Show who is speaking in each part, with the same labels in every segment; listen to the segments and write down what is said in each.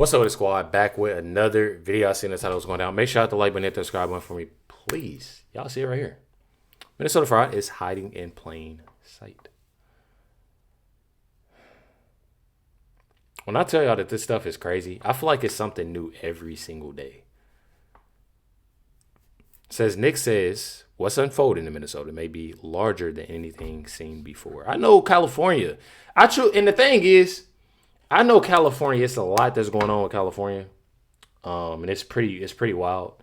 Speaker 1: What's up with the squad? Back with another video. I seen the title was going down. Make sure you hit the like button, hit the subscribe button for me, please. Y'all see it right here. Minnesota fraud is hiding in plain sight. When I tell y'all that this stuff is crazy, I feel like it's something new every single day. It says Nick says what's unfolding in Minnesota may be larger than anything seen before. I know California. And the thing is, I know California. It's a lot that's going on with California, and it's pretty wild.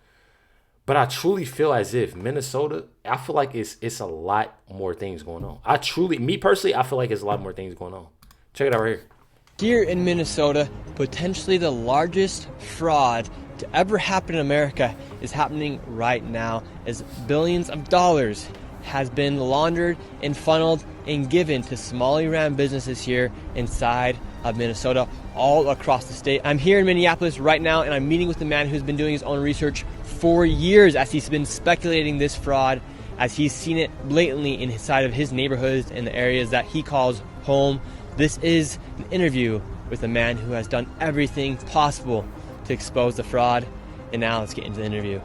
Speaker 1: But I truly feel as if Minnesota, I feel like it's a lot more things going on. Me personally, I feel like it's a lot more things going on. Check it out right here.
Speaker 2: Here in Minnesota, potentially the largest fraud to ever happen in America is happening right now, as billions of dollars has been laundered and funneled and given to Somali-ran businesses here inside of Minnesota, all across the state. I'm here in Minneapolis right now, and I'm meeting with the man who's been doing his own research for years, as he's been speculating this fraud, as he's seen it blatantly inside of his neighborhoods and the areas that he calls home. This is an interview with a man who has done everything possible to expose the fraud. And now let's get into the interview.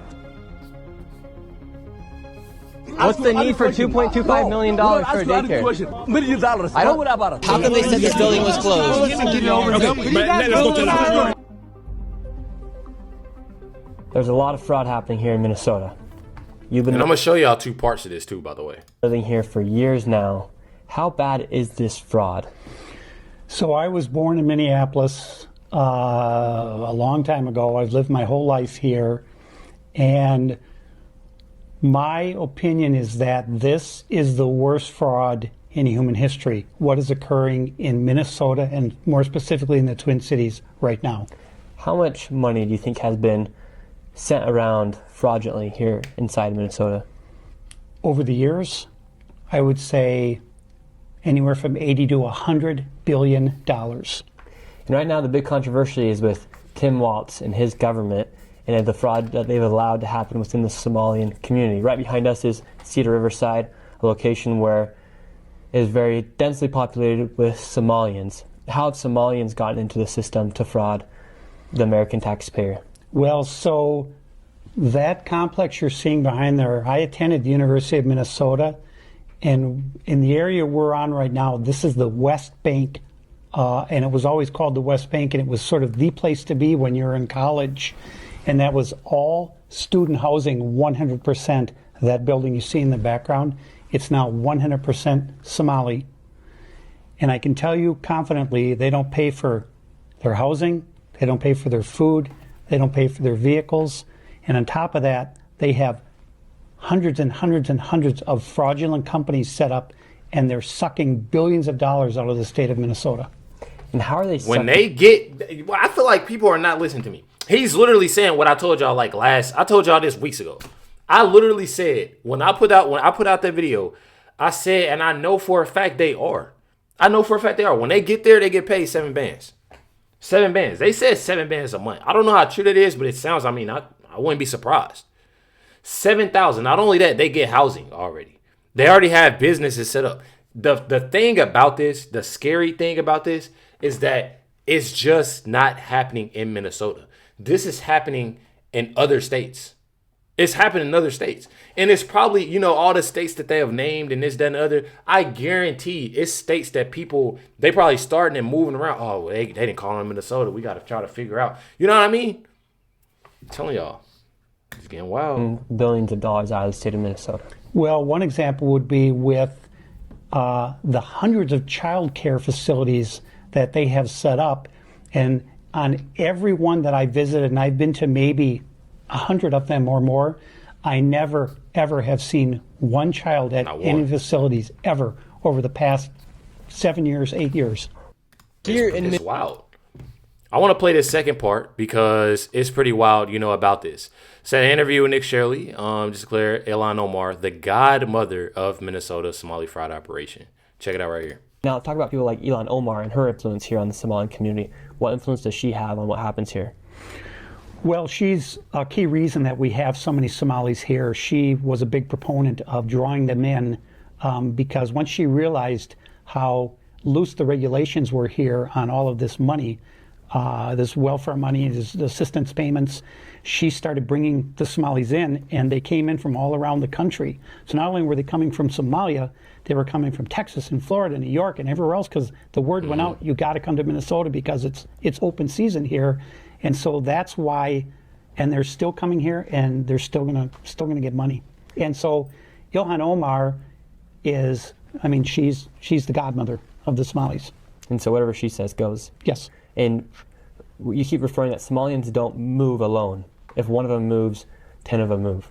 Speaker 2: What's the need for $2.25 million for a daycare?
Speaker 3: Millions of dollars. How
Speaker 2: come they said this building was closed? There's a lot of fraud happening here in Minnesota. You've been
Speaker 1: And I'm going to show y'all two parts of this too, by the way.
Speaker 2: Living here for years now. How bad is this fraud?
Speaker 4: So I was born in Minneapolis a long time ago. I've lived my whole life here. And my opinion is that this is the worst fraud in human history, what is occurring in Minnesota and more specifically in the Twin Cities right now.
Speaker 2: How much money do you think has been sent around fraudulently here inside Minnesota?
Speaker 4: Over the years, I would say anywhere from 80 to $100 billion.
Speaker 2: And right now the big controversy is with Tim Walz and his government and the fraud that they've allowed to happen within the Somalian community. Right behind us is Cedar Riverside, a location where it is very densely populated with Somalians. How have Somalians gotten into the system to fraud the American taxpayer?
Speaker 4: Well, so that complex you're seeing behind there, I attended the University of Minnesota, and in the area we're on right now, this is the West Bank, and it was always called the West Bank, and it was sort of the place to be when you're in college. And that was all student housing, 100%. That building you see in the background, it's now 100% Somali. And I can tell you confidently, they don't pay for their housing, they don't pay for their food, they don't pay for their vehicles. And on top of that, they have hundreds and hundreds and hundreds of fraudulent companies set up, and they're sucking billions of dollars out of the state of Minnesota.
Speaker 2: And how are they
Speaker 1: when they get, well, I feel like people are not listening to me. He's literally saying what I told y'all I told y'all this weeks ago. I literally said when I put out that video, I said, and I know for a fact they are. I know for a fact they are. When they get there, they get paid 7 bands. 7 bands. They said 7 bands a month. I don't know how true that is, but it sounds, I wouldn't be surprised. 7,000. Not only that, they get housing already. They already have businesses set up. The thing about this, the scary thing about this is that it's just not happening in Minnesota. This is happening in other states. It's happening in other states. And it's probably, all the states that they have named and this, that, and the other. I guarantee it's states that people, they probably starting and moving around. Oh, they didn't call them Minnesota. We got to try to figure out. You know what I mean? I'm telling y'all, it's getting wild.
Speaker 2: Billions of dollars out of the state of Minnesota.
Speaker 4: Well, one example would be with the hundreds of child care facilities that they have set up. And on every one that I visited, and I've been to maybe 100 of them or more, I never, ever have seen one child at any facilities ever over the past 7 years, 8 years.
Speaker 1: It's wild. I want to play this second part because it's pretty wild, about this. So an interview with Nick Shirley, just to clear, Ilhan Omar, the godmother of Minnesota's Somali fraud operation. Check it out right here.
Speaker 2: Now, talk about people like Elon Omar and her influence here on the Somalian community. What influence does she have on what happens here?
Speaker 4: Well, she's a key reason that we have so many Somalis here. She was a big proponent of drawing them in because once she realized how loose the regulations were here on all of this money, this welfare money, this assistance payments. She started bringing the Somalis in, and they came in from all around the country. So not only were they coming from Somalia, they were coming from Texas and Florida, New York, and everywhere else, because the word went out, you got to come to Minnesota because it's open season here. And so that's why, and they're still coming here, and they're still gonna get money. And so Ilhan Omar is, I mean, she's the godmother of the Somalis.
Speaker 2: And so whatever she says goes.
Speaker 4: Yes.
Speaker 2: And you keep referring that Somalians don't move alone. If one of them moves, 10 of them move.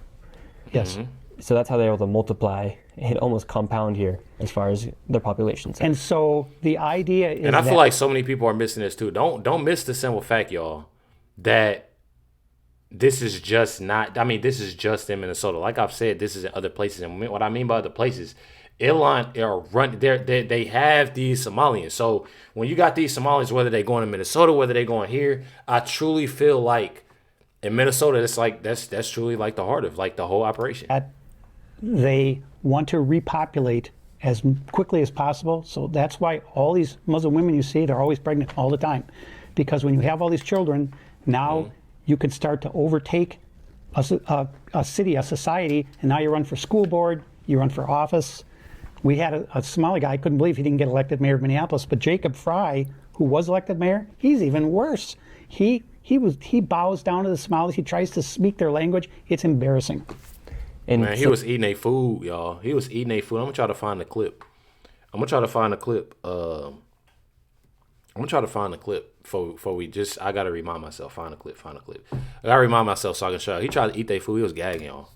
Speaker 4: Yes.
Speaker 2: So that's how they're able to multiply and almost compound here as far as their populations.
Speaker 4: And so the idea is,
Speaker 1: and I feel like so many people are missing this too. Don't miss the simple fact, y'all, that this is just not. I mean, this is just in Minnesota. Like I've said, this is in other places. And what I mean by other places, Elon they have these Somalians. So when you got these Somalians, whether they're going to Minnesota, whether they're going here, I truly feel like in Minnesota, it's like that's truly like the heart of like the whole operation.
Speaker 4: they want to repopulate as quickly as possible. So that's why all these Muslim women you see, they're always pregnant all the time, because when you have all these children, now you can start to overtake a city, a society, and now you run for school board, you run for office. We had a Somali guy, I couldn't believe he didn't get elected mayor of Minneapolis, but Jacob Fry, who was elected mayor, he's even worse. He bows down to the Somalis, he tries to speak their language. It's embarrassing.
Speaker 1: And man, he was eating their food, y'all. He was eating their food. I'm gonna try to find the clip. Before we just. I gotta remind myself. Find a clip. I gotta remind myself so I can show. He tried to eat their food. He was gagging, y'all.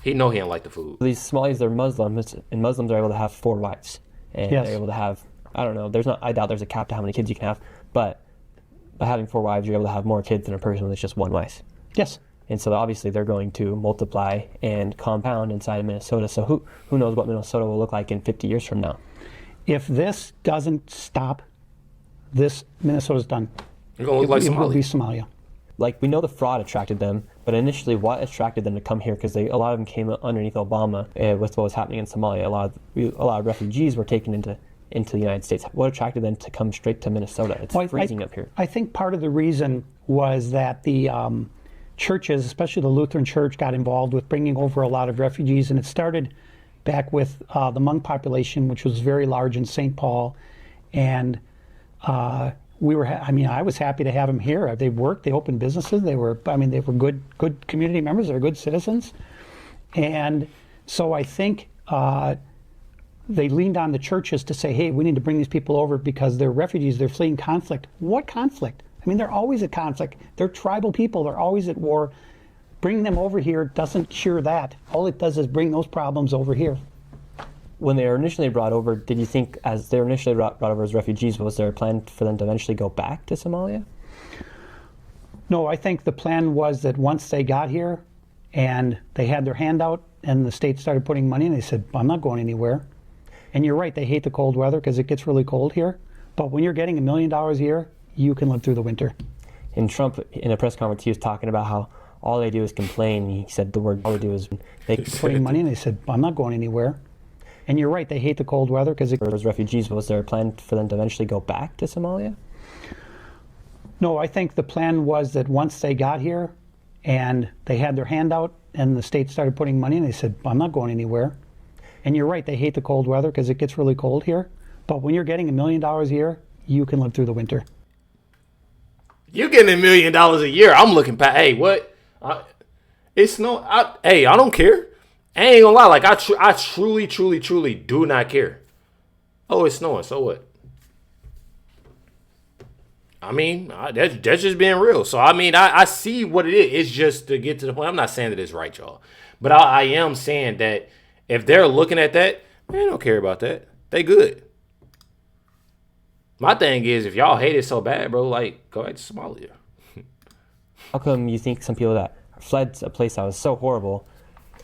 Speaker 1: He know he didn't like the food.
Speaker 2: These Somalis, they're Muslims, and Muslims are able to have 4 wives, and they're able to have. I don't know. I doubt there's a cap to how many kids you can have, but by having 4 wives, you're able to have more kids than a person with just 1 wife.
Speaker 4: Yes.
Speaker 2: And so obviously they're going to multiply and compound inside of Minnesota. So who knows what Minnesota will look like in 50 years from now?
Speaker 4: If this doesn't stop, Minnesota's done.
Speaker 1: You're gonna look like
Speaker 4: It will
Speaker 1: Somalia.
Speaker 4: be Somalia.
Speaker 2: Like, we know the fraud attracted them, but initially what attracted them to come here, because a lot of them came underneath Obama with what was happening in Somalia. A lot of refugees were taken into the United States. What attracted them to come straight to Minnesota? It's freezing up here.
Speaker 4: I think part of the reason was that the churches, especially the Lutheran Church, got involved with bringing over a lot of refugees, and it started back with the Hmong population, which was very large in St. Paul, and I was happy to have them here. They worked, they opened businesses, they were good community members, they're good citizens, and so I think they leaned on the churches to say, hey, we need to bring these people over because they're refugees, they're fleeing conflict. What conflict? I mean, they're always at conflict. They're tribal people. They're always at war. Bringing them over here doesn't cure that. All it does is bring those problems over here.
Speaker 2: When they were initially brought over, did you think, as they were initially brought over as refugees, was there a plan for them to eventually go back to Somalia?
Speaker 4: No, I think the plan was that once they got here and they had their hand out and the state started putting money in, they said, I'm not going anywhere. And you're right, they hate the cold weather because it gets really cold here. But when you're getting $1 million a year, you can live through the winter.
Speaker 2: And Trump, in a press conference, he was talking about how all they do is complain. He said the word all they do is
Speaker 4: putting money in. They said, I'm not going anywhere. And you're right, they hate the cold weather because it...
Speaker 2: As refugees, was there a plan for them to eventually go back to Somalia?
Speaker 4: No, I think the plan was that once they got here and they had their hand out and the state started putting money in, they said, I'm not going anywhere. And you're right, they hate the cold weather because it gets really cold here. But when you're getting $1 million a year, you can live through the winter.
Speaker 1: You getting $1 million a year? I'm looking past. Hey, what? It's no. I don't care. I ain't gonna lie. Like I truly do not care. Oh, it's snowing. So what? I mean, that's just being real. So I mean, I see what it is. It's just to get to the point. I'm not saying that it's right, y'all, but I am saying that if they're looking at that, they don't care about that. They good. My thing is, if y'all hate it so bad, bro, like, go back to Somalia.
Speaker 2: How come you think some people that fled a place that was so horrible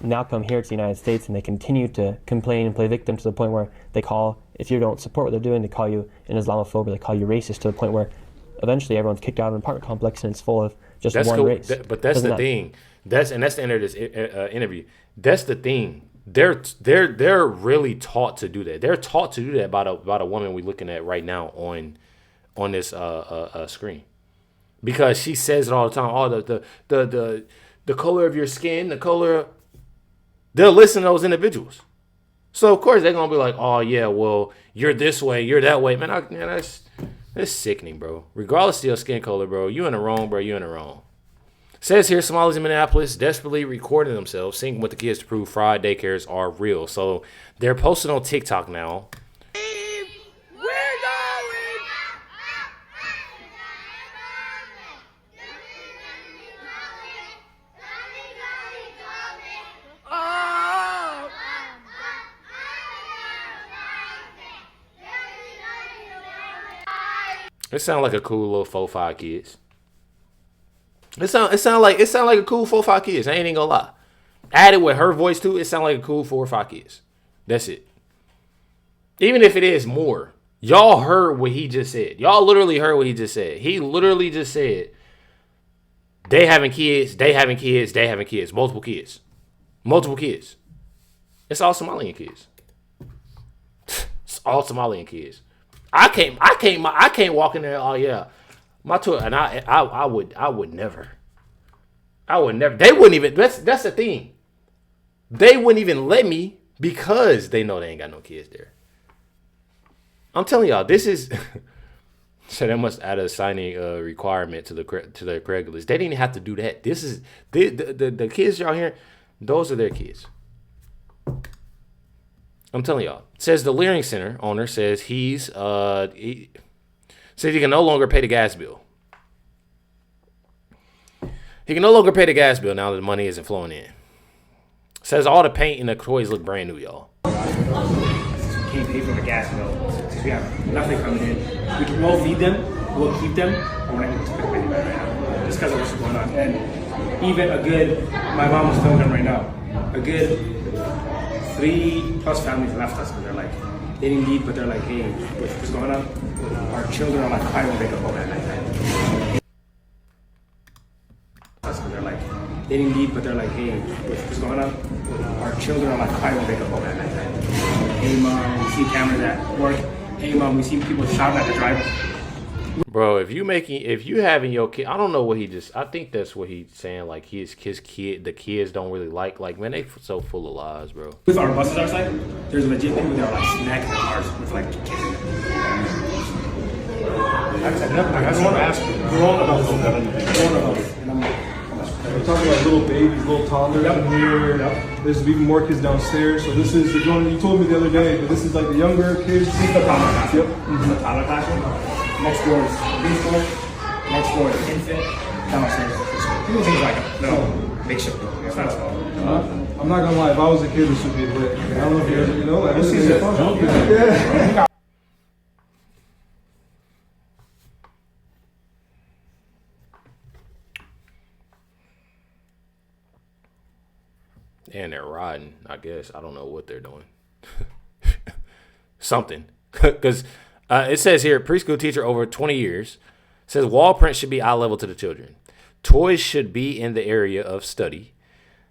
Speaker 2: now come here to the United States and they continue to complain and play victim to the point where they call, if you don't support what they're doing, they call you an Islamophobe, or they call you racist, to the point where eventually everyone's kicked out of an apartment complex and it's full of just one race.
Speaker 1: But that's the thing. That's the end of this interview. That's the thing. They're really taught to do that. They're taught to do that about a woman we're looking at right now on this screen. because she says it all the time. Oh, the color of your skin, the color. They'll listen to those individuals. So of course they're gonna be like, oh yeah, well you're this way, you're that way, man. That's sickening, bro. Regardless of your skin color, bro, you in the wrong, bro. You in the wrong. Says here, Somalis in Minneapolis desperately recording themselves, singing with the kids to prove fraud daycares are real. So they're posting on TikTok now. It sound like a cool little 4-5 kids. It sound like a cool 4-5 kids. I ain't even gonna lie. Added with her voice too, it sound like a cool 4 or 5 kids. That's it. Even if it is more, y'all heard what he just said. Y'all literally heard what he just said. He literally just said they having kids, they having kids, they having kids, multiple kids, multiple kids. It's all Somalian kids. It's all Somalian kids. I can't walk in there. Oh yeah, my tour, and I would never. They wouldn't even. That's the thing. They wouldn't even let me because they know they ain't got no kids there. I'm telling y'all, this is. So they must add a signing requirement to the Craigslist. They didn't have to do that. This is the kids y'all hearing. Those are their kids. I'm telling y'all. It says the Leering Center owner says he says he can no longer pay the gas bill. He can no longer pay the gas bill now that the money isn't flowing in. Says all the paint and the toys look brand new, y'all.
Speaker 3: Can't pay for the gas bill because we have nothing coming in. We'll feed them, we'll keep them, but we're not going to spend money right now just because of what's going on. And even my mom was telling them right now, a good 3+ families left us because they're like, they didn't leave, but they're like, hey, what's going on? Our children are like, I won't wake up home at night. They're like, they didn't leave, but they're like, hey, what's going on? Our children are like, I won't wake up home at night. Hey mom, we see cameras at work. Hey mom, we see people shouting at the driver.
Speaker 1: Bro, if you having your kid, I don't know what I think that's what he's saying. Like his kid, the kids don't really like man, they so full of lies, bro.
Speaker 3: With our buses outside, there's legit people that are like snacking their cars with like kids in there. I just want to ask grown adults. And I'm like,
Speaker 5: we're talking about little babies, little toddlers in here. There's even more kids downstairs. So this is the one you told me the other day, but this is like the younger kids.
Speaker 3: This is the toddler classroom. Yep. The toddler classroom. Next door is preschool. Next door is infant. Downstairs is preschool. People think like no makeshift building. It's not as well.
Speaker 5: I'm not gonna lie. If I was a kid, this would be lit. I don't know if you know, like this is fun.
Speaker 3: Yeah.
Speaker 1: And they're riding, I guess. I don't know what they're doing. Something. Because it says here, preschool teacher over 20 years. Says wall print should be eye level to the children. Toys should be in the area of study.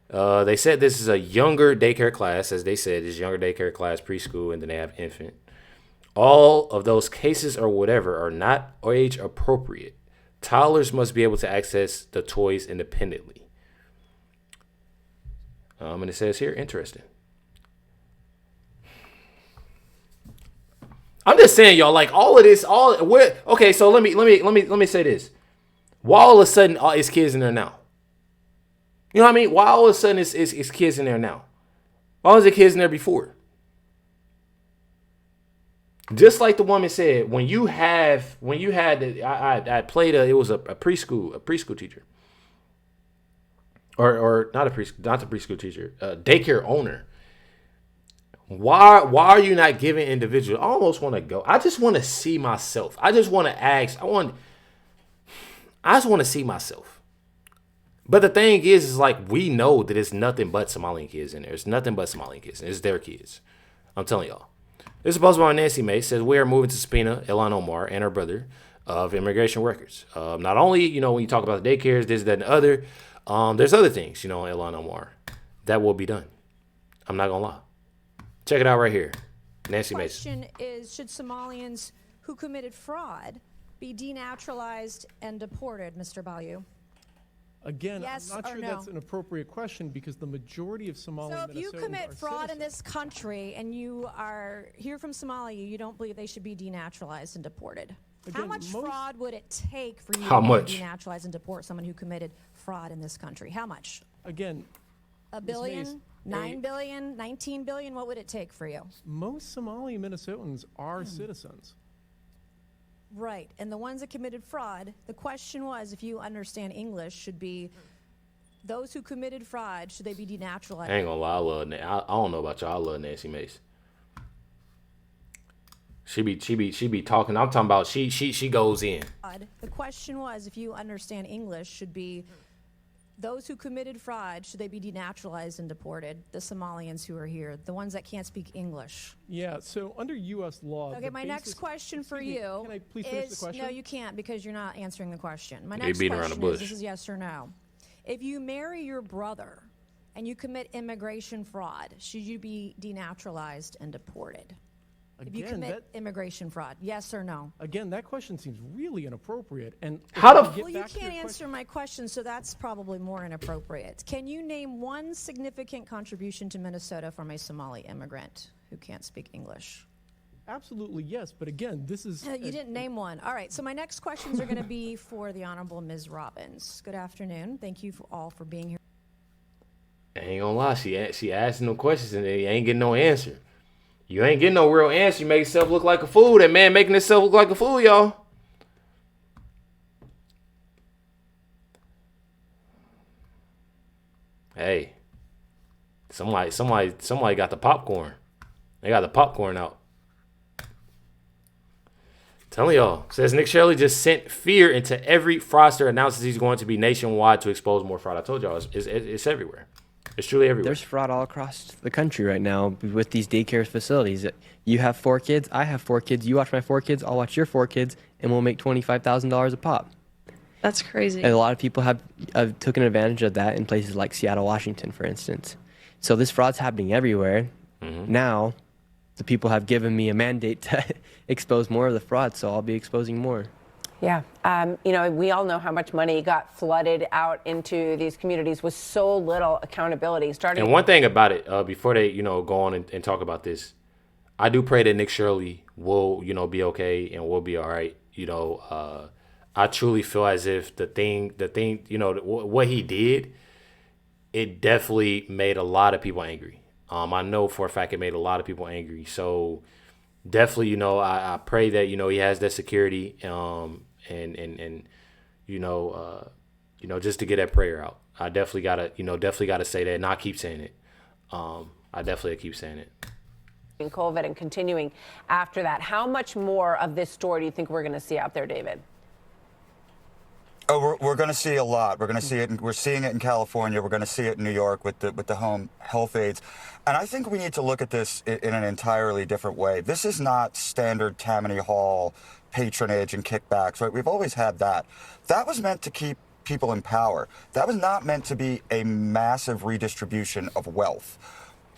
Speaker 1: They said this is a younger daycare class. As they said, this younger daycare class, preschool, and then they have infant. All of those cases or whatever are not age appropriate. Toddlers must be able to access the toys independently. And it says here, interesting. I'm just saying, y'all, like all of this, okay. So let me say this. Why all of a sudden it's kids in there now? You know what I mean? Why all of a sudden it's kids in there now? Why was it kids in there before? Just like the woman said, I played it was a preschool teacher. Or not the preschool teacher, daycare owner. Why are you not giving individuals? I almost want to go. I just want to see myself. I just want to ask. I just want to see myself. But the thing is like we know that it's nothing but Somalian kids in there. It's nothing but Somalian kids. It's their kids. I'm telling y'all. This is posted by Nancy May. Says we are moving to subpoena Ilhan Omar and her brother of immigration records. Not only when you talk about the daycares, this, that, and the other. There's other things, Ilhan Omar, that will be done. I'm not gonna lie. Check it out right here. Nancy Mason.
Speaker 6: The question is, should Somalians who committed fraud be denaturalized and deported, Mr. Bayou?
Speaker 7: Again,
Speaker 6: Yes
Speaker 7: I'm not
Speaker 6: or
Speaker 7: sure
Speaker 6: no?
Speaker 7: that's an appropriate question because the majority of Somali
Speaker 6: So if you
Speaker 7: Minnesotans
Speaker 6: commit
Speaker 7: are
Speaker 6: fraud in
Speaker 7: citizens.
Speaker 6: this country and you are here from Somalia, you don't believe they should be denaturalized and deported. How
Speaker 7: Again,
Speaker 6: much
Speaker 7: most-
Speaker 6: fraud would it take for you
Speaker 1: How
Speaker 6: to
Speaker 1: much?
Speaker 6: denaturalize and deport someone who committed fraud in this country? How much?
Speaker 7: Again,
Speaker 6: A
Speaker 7: Ms.
Speaker 6: billion?
Speaker 7: Mace,
Speaker 6: 9 billion? 19 billion? What would it take for you?
Speaker 7: most Somali Minnesotans are citizens.
Speaker 6: Right. And the ones that committed fraud, the question was, if you understand English, should be those who committed fraud, should they be denaturalized?
Speaker 1: I ain't gonna lie, I love I don't know about y'all, I love Nancy Mace. She be talking. I'm talking about she goes in.
Speaker 6: The question was, if you understand English, should be those who committed fraud, should they be denaturalized and deported? The Somalians who are here, the ones that can't speak English.
Speaker 7: Yeah, so under U.S. law.
Speaker 6: Okay, my next question for
Speaker 7: Excuse me,
Speaker 6: you
Speaker 7: can I please finish the
Speaker 6: is,
Speaker 7: question?
Speaker 6: no, you can't because you're not answering the question. My
Speaker 1: He
Speaker 6: next
Speaker 1: beating around
Speaker 6: question
Speaker 1: the
Speaker 6: is,
Speaker 1: bush.
Speaker 6: this is yes or no. If you marry your brother and you commit immigration fraud, should you be denaturalized and deported? If you
Speaker 7: Again,
Speaker 6: commit immigration fraud, yes or no?
Speaker 7: Again, that question seems really inappropriate. And if
Speaker 1: How
Speaker 7: I
Speaker 1: the
Speaker 7: can get
Speaker 6: Well, you
Speaker 7: back to your
Speaker 6: can't answer
Speaker 7: question-
Speaker 6: my question, so that's probably more inappropriate. Can you name one significant contribution to Minnesota from a Somali immigrant who can't speak English?
Speaker 7: Absolutely, yes. But again, this is.
Speaker 6: You didn't name one. All right, so my next questions are going to be for the Honorable Ms. Robbins. Good afternoon. Thank you all for being here.
Speaker 1: I ain't gonna lie, she asking no questions and they ain't getting no answer. You ain't getting no real answer. You make yourself look like a fool. That man making himself look like a fool, y'all. Hey, somebody got the popcorn. They got the popcorn out. Telling y'all, says Nick Shirley just sent fear into every fraudster, announces he's going to be nationwide to expose more fraud. I told y'all, it's everywhere. It's truly everywhere.
Speaker 2: There's fraud all across the country right now with these daycare facilities. You have 4 kids, I have 4 kids, you watch my 4 kids, I'll watch your 4 kids, and we'll make $25,000 a pop.
Speaker 8: That's crazy.
Speaker 2: And a lot of people have taken advantage of that in places like Seattle, Washington, for instance. So this fraud's happening everywhere. Now, the people have given me a mandate to expose more of the fraud, so I'll be exposing more.
Speaker 9: Yeah. We all know how much money got flooded out into these communities with so little accountability.
Speaker 1: And one thing about it, before they, go on and talk about this, I do pray that Nick Shirley will, be okay and will be all right. I truly feel as if the thing, what he did, it definitely made a lot of people angry. I know for a fact it made a lot of people angry. So definitely, I pray that, he has that security, and just to get that prayer out. I definitely gotta say that, and I keep saying it. I definitely keep saying it.
Speaker 9: COVID and continuing after that. How much more of this story do you think we're going to see out there, David?
Speaker 10: Oh, we're going to see a lot. We're going to see it. We're seeing it in California. We're going to see it in New York with the home health aides. And I think we need to look at this in an entirely different way. This is not standard Tammany Hall patronage and kickbacks, right? We've always had that. That was meant to keep people in power. That was not meant to be a massive redistribution of wealth.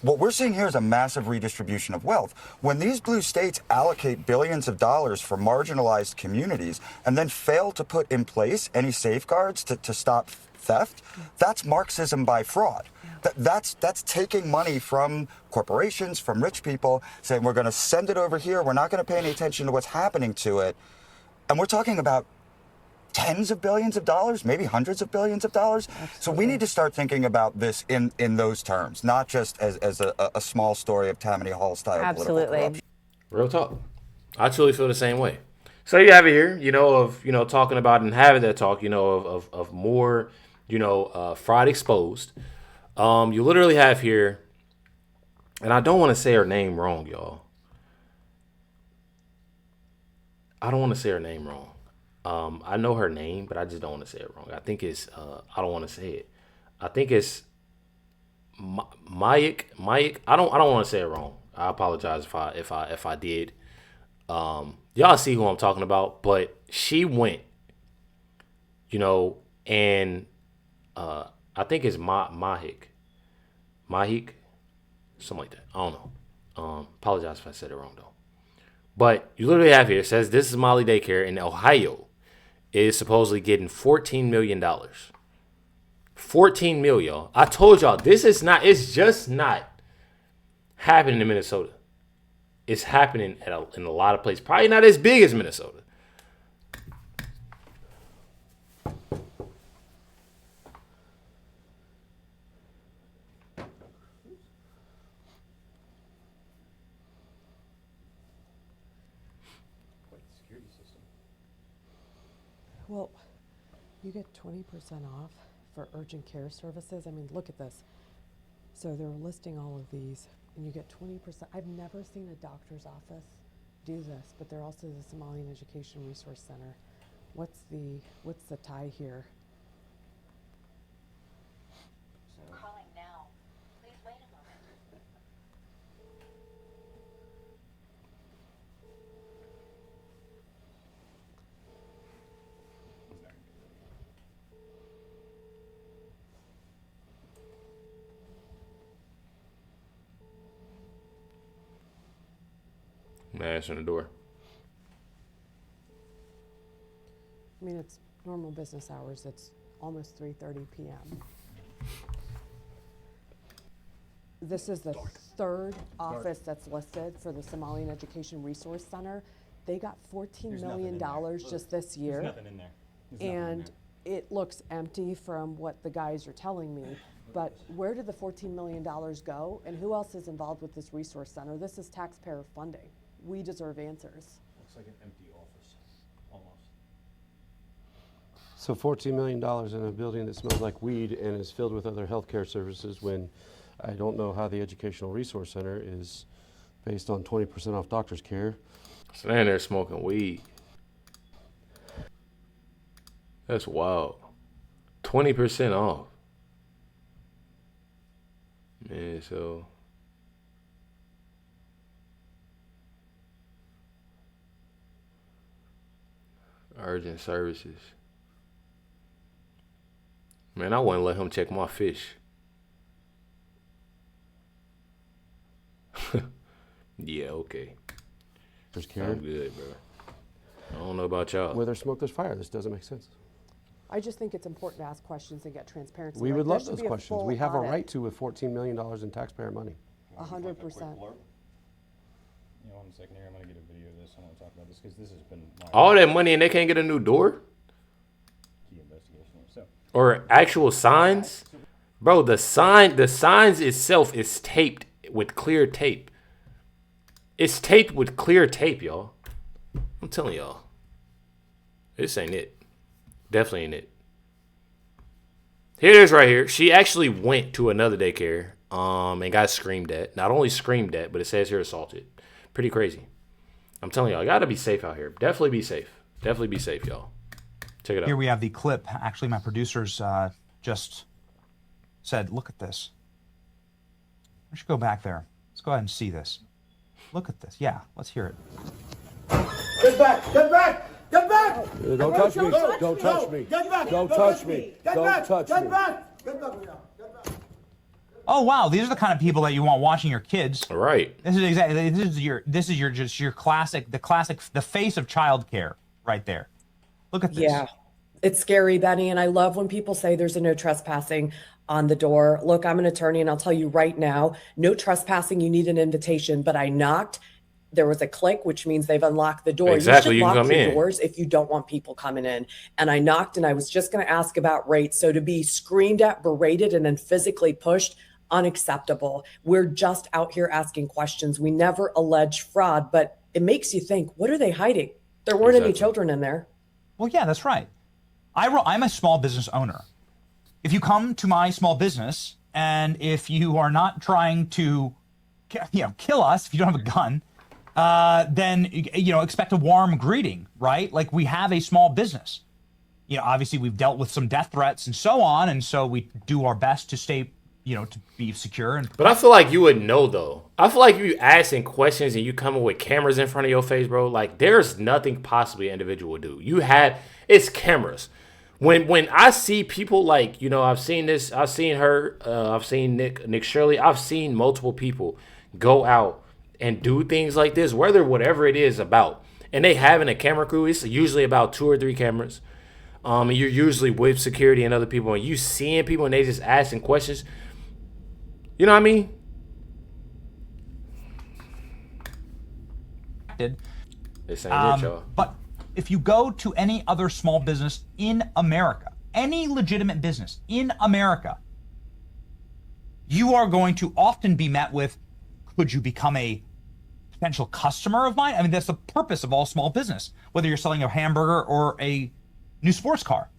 Speaker 10: What we're seeing here is a massive redistribution of wealth. When these blue states allocate billions of dollars for marginalized communities and then fail to put in place any safeguards to stop theft, that's Marxism by fraud. That's taking money from corporations, from rich people, saying we're going to send it over here. We're not going to pay any attention to what's happening to it. And we're talking about tens of billions of dollars, maybe hundreds of billions of dollars. Absolutely. So we need to start thinking about this in those terms, not just as a small story of Tammany Hall style political corruption.
Speaker 1: Real talk. I truly feel the same way. So you have it here, talking about and having that talk, of more, fraud exposed. You literally have here, and I don't want to say her name wrong, y'all. I don't want to say her name wrong. I know her name, but I just don't want to say it wrong. I think it's, I don't want to say it. I think it's Mayik. I don't want to say it wrong. I apologize if I did. Y'all see who I'm talking about, but she went, and I think it's Mahik, something like that. I don't know. Apologize if I said it wrong though. But you literally have here, it says this is Molly Daycare in Ohio is supposedly getting $14 million. 14 mil, y'all. I told y'all, it's just not happening in Minnesota. It's happening in a lot of places. Probably not as big as Minnesota.
Speaker 8: Well, you get 20% off for urgent care services. I mean, look at this. So they're listing all of these, and you get 20%. I've never seen a doctor's office do this, but they're also the Somalian Education Resource Center. What's the tie here?
Speaker 11: Calling now. Please wait a moment.
Speaker 1: Man, it's in the door.
Speaker 8: I mean, it's normal business hours. It's almost 3:30 p.m. This is the third office that's listed for the Somalian Education Resource Center. They got $14 million just this year.
Speaker 12: There's nothing in there.
Speaker 8: And it looks empty from what the guys are telling me. But where did the $14 million go? And who else is involved with this resource center? This is taxpayer funding. We deserve answers.
Speaker 12: Looks like an empty office, almost.
Speaker 13: So $14 million in a building that smells like weed and is filled with other healthcare services when I don't know how the Educational Resource Center is based on 20% off doctor's care.
Speaker 1: Standing there smoking weed. That's wild. 20% off. Man, so... urgent services. Man, I wouldn't let him check my fish. Yeah, okay. I'm good, bro. I don't know about y'all.
Speaker 13: Where there's smoke, there's fire. This doesn't make sense.
Speaker 8: I just think it's important to ask questions and get transparency.
Speaker 13: We
Speaker 8: Like,
Speaker 13: would
Speaker 8: there
Speaker 13: love
Speaker 8: should
Speaker 13: those
Speaker 8: be a
Speaker 13: questions.
Speaker 8: full
Speaker 13: We have a
Speaker 8: audit.
Speaker 13: right to with $14 million in taxpayer money.
Speaker 8: 100%.
Speaker 12: You know, 1 second here. I'm gonna get a video of this. I want to talk about this because this has been my
Speaker 1: All that money and they can't get a new door?
Speaker 12: key investigation here. So,
Speaker 1: Or actual signs? Bro, the signs itself is taped with clear tape. It's taped with clear tape, y'all. I'm telling y'all. This ain't it. Definitely ain't it. Here it is right here. She actually went to another daycare and got screamed at. Not only screamed at, but it says here assaulted. Pretty crazy. I'm telling y'all, you gotta be safe out here. Definitely be safe. Definitely be safe, y'all. Check it out.
Speaker 14: Here we have the clip. Actually, my producers just said, look at this. I should go back there. Let's go ahead and see this. Look at this. Yeah, let's hear it.
Speaker 15: Get back! Get back! Get back!
Speaker 13: Don't touch me! Don't touch me!
Speaker 15: Get back!
Speaker 13: Don't touch me! Don't touch me!
Speaker 15: Get back! Get back! Get back!
Speaker 14: Oh wow, these are the kind of people that you want watching your kids.
Speaker 1: All right.
Speaker 14: This is your classic, the face of childcare right there. Look at this.
Speaker 8: Yeah, it's scary, Benny, and I love when people say there's a no trespassing on the door. Look, I'm an attorney, and I'll tell you right now, no trespassing, you need an invitation, but I knocked. There was a click, which means they've unlocked the door.
Speaker 1: Exactly,
Speaker 8: You
Speaker 1: you
Speaker 8: should
Speaker 1: can
Speaker 8: lock
Speaker 1: come
Speaker 8: your
Speaker 1: in.
Speaker 8: doors if you don't want people coming in. And I knocked, and I was just going to ask about rates. So to be screamed at, berated, and then physically pushed, unacceptable. We're just out here asking questions. We never allege fraud, but it makes you think, what are they hiding? There weren't any children in there.
Speaker 14: Well, yeah, that's right. I'm a small business owner. If you come to my small business and if you are not trying to, kill us, if you don't have a gun, then expect a warm greeting, right? Like, we have a small business. Obviously we've dealt with some death threats and so on, and so we do our best to stay, to be secure.
Speaker 1: But I feel like you would know, though. I feel like you asking questions and you coming with cameras in front of your face, bro. Like, there's nothing possibly an individual would do. It's cameras. When I see people like, I've seen this, I've seen her, I've seen Nick Shirley, I've seen multiple people go out and do things like this, whatever it is about, and they having a camera crew, it's usually about 2 or 3 cameras. And you're usually with security and other people, and you seeing people and they just asking questions. You know what I mean? This ain't it, y'all.
Speaker 14: But if you go to any other small business in America, any legitimate business in America, you are going to often be met with, could you become a potential customer of mine? I mean, that's the purpose of all small business, whether you're selling a hamburger or a new sports car.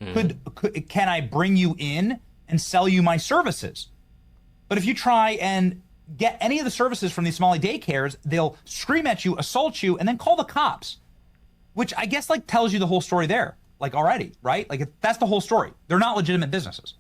Speaker 14: Can I bring you in and sell you my services? But if you try and get any of the services from these Somali daycares, they'll scream at you, assault you, and then call the cops, which I guess like tells you the whole story there, like already, right? Like that's the whole story. They're not legitimate businesses.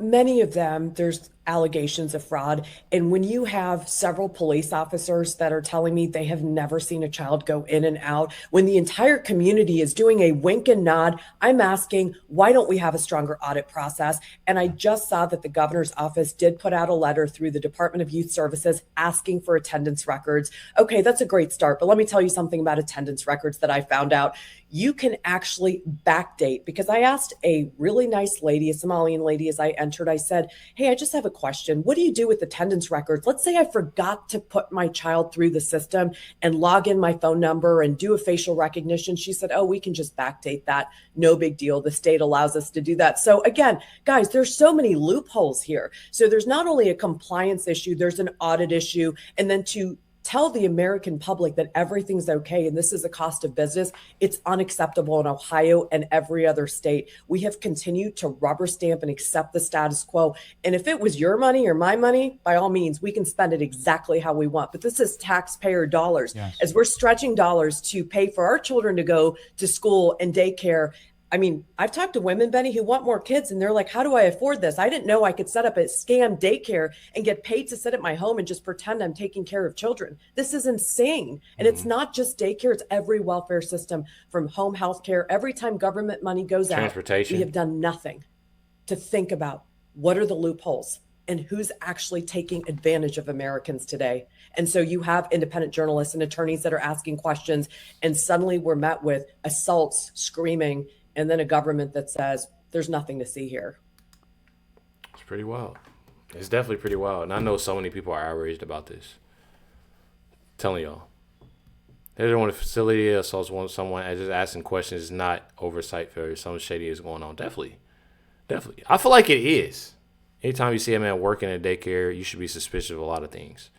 Speaker 8: Many of them, there's allegations of fraud. And when you have several police officers that are telling me they have never seen a child go in and out, when the entire community is doing a wink and nod, I'm asking, why don't we have a stronger audit process? And I just saw that the governor's office did put out a letter through the Department of Youth Services asking for attendance records. Okay, that's a great start. But let me tell you something about attendance records that I found out. You can actually backdate, because I asked a really nice lady, a Somalian lady, as I entered, I said, hey, I just have a question. What do you do with attendance records? Let's say I forgot to put my child through the system and log in my phone number and do a facial recognition. She said, oh, we can just backdate that. No big deal. The state allows us to do that. So again, guys, there's so many loopholes here. So there's not only a compliance issue, there's an audit issue. And then to tell the American public that everything's okay and this is a cost of business, it's unacceptable in Ohio and every other state. We have continued to rubber stamp and accept the status quo. And if it was your money or my money, by all means, we can spend it exactly how we want. But this is taxpayer dollars.
Speaker 14: Yes.
Speaker 8: As we're stretching dollars to pay for our children to go to school and daycare. I mean, I've talked to women, Benny, who want more kids, and they're like, how do I afford this? I didn't know I could set up a scam daycare and get paid to sit at my home and just pretend I'm taking care of children. This is insane. And it's not just daycare, it's every welfare system, from home health care. Every time government money goes out,
Speaker 1: Transportation.
Speaker 8: we have done nothing to think about what are the loopholes and who's actually taking advantage of Americans today. And so you have independent journalists and attorneys that are asking questions, and suddenly we're met with assaults, screaming, and then a government that says there's nothing to see here.
Speaker 1: It's pretty wild. It's definitely pretty wild. And I know so many people are outraged about this. I'm telling y'all. They don't want a facility assaults someone and just asking questions is not oversight failure. Something shady is going on. Definitely. Definitely. I feel like it is. Anytime you see a man working in a daycare, you should be suspicious of a lot of things.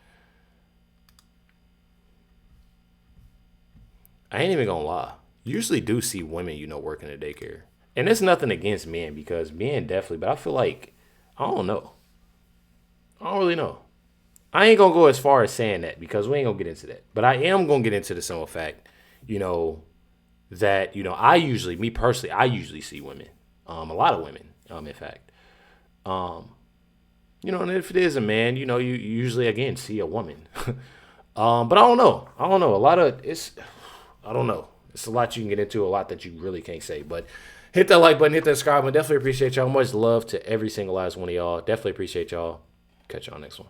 Speaker 1: I ain't even gonna lie. You usually do see women, working at daycare. And it's nothing against men, because men definitely, but I feel like, I don't know. I don't really know. I ain't going to go as far as saying that, because we ain't going to get into that. But I am going to get into the simple fact, that, I usually see women. A lot of women, in fact. And if it is a man, you usually, again, see a woman. But I don't know. I don't know. I don't know. It's a lot you can get into, a lot that you really can't say. But hit that like button, hit that subscribe button. Definitely appreciate y'all. Much love to every single last one of y'all. Definitely appreciate y'all. Catch y'all next one.